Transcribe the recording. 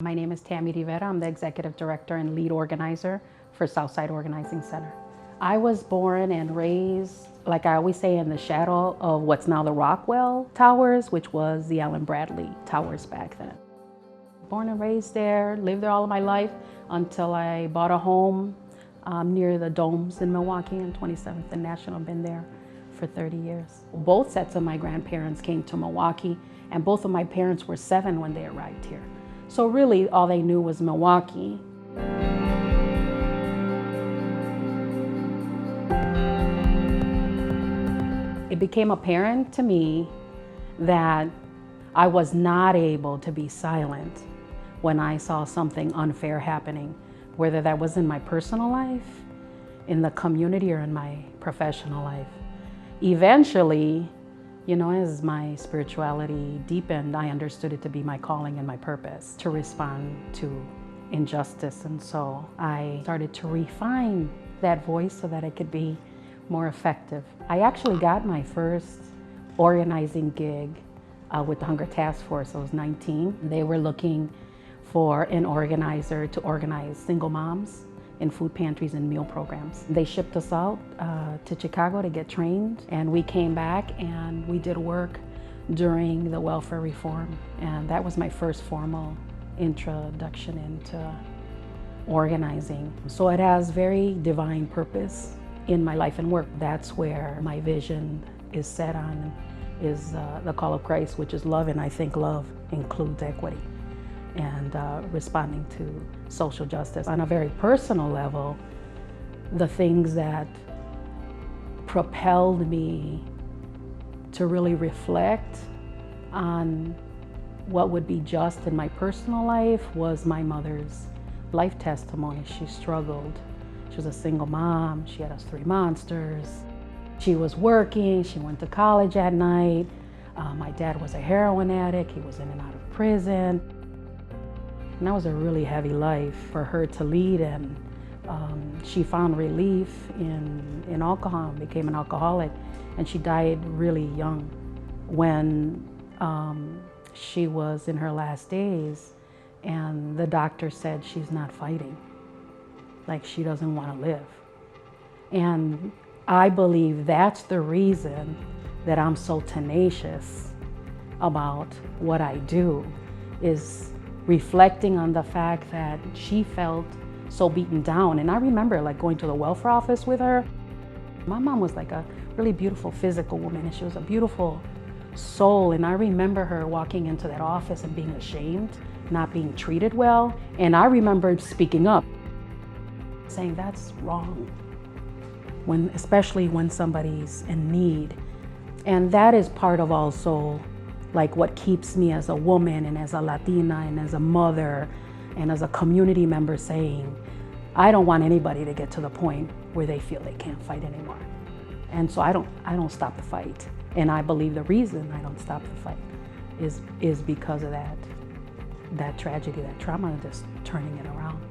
My name is Tammy Rivera. I'm the Executive Director and Lead Organizer for Southside Organizing Center. I was born and raised, like I always say, in the shadow of what's now the Rockwell Towers, which was the Allen Bradley Towers back then. Born and raised there, lived there all of my life until I bought a home near the Domes in Milwaukee on 27th and National. Been there for 30 years. Both sets of my grandparents came to Milwaukee, and both of my parents were 7 when they arrived here. So really all they knew was Milwaukee. It became apparent to me that I was not able to be silent when I saw something unfair happening, whether that was in my personal life, in the community, or in my professional life. Eventually, as my spirituality deepened, I understood it to be my calling and my purpose to respond to injustice. And so I started to refine that voice so that it could be more effective. I actually got my first organizing gig with the Hunger Task Force. I was 19. They were looking for an organizer to organize single moms in food pantries and meal programs. They shipped us out to Chicago to get trained, and we came back and we did work during the welfare reform, and that was my first formal introduction into organizing. So it has very divine purpose in my life and work. That's where my vision is set on, is the call of Christ, which is love, and I think love includes equity and responding to social justice. On a very personal level, the things that propelled me to really reflect on what would be just in my personal life was my mother's life testimony. She struggled. She was a single mom. She had us 3 monsters. She was working. She went to college at night. My dad was a heroin addict. He was in and out of prison. And that was a really heavy life for her to lead, and she found relief in alcohol, became an alcoholic, and she died really young when she was in her last days, and the doctor said she's not fighting, like she doesn't want to live. And I believe that's the reason that I'm so tenacious about what I do, is reflecting on the fact that she felt so beaten down. And I remember going to the welfare office with her. My mom was like a really beautiful physical woman, and she was a beautiful soul. And I remember her walking into that office and being ashamed, not being treated well. And I remember speaking up, saying that's wrong, especially when somebody's in need. And that is part of also what keeps me as a woman and as a Latina and as a mother and as a community member, saying, I don't want anybody to get to the point where they feel they can't fight anymore. And so I don't stop the fight. And I believe the reason I don't stop the fight is because of that tragedy, that trauma, just turning it around.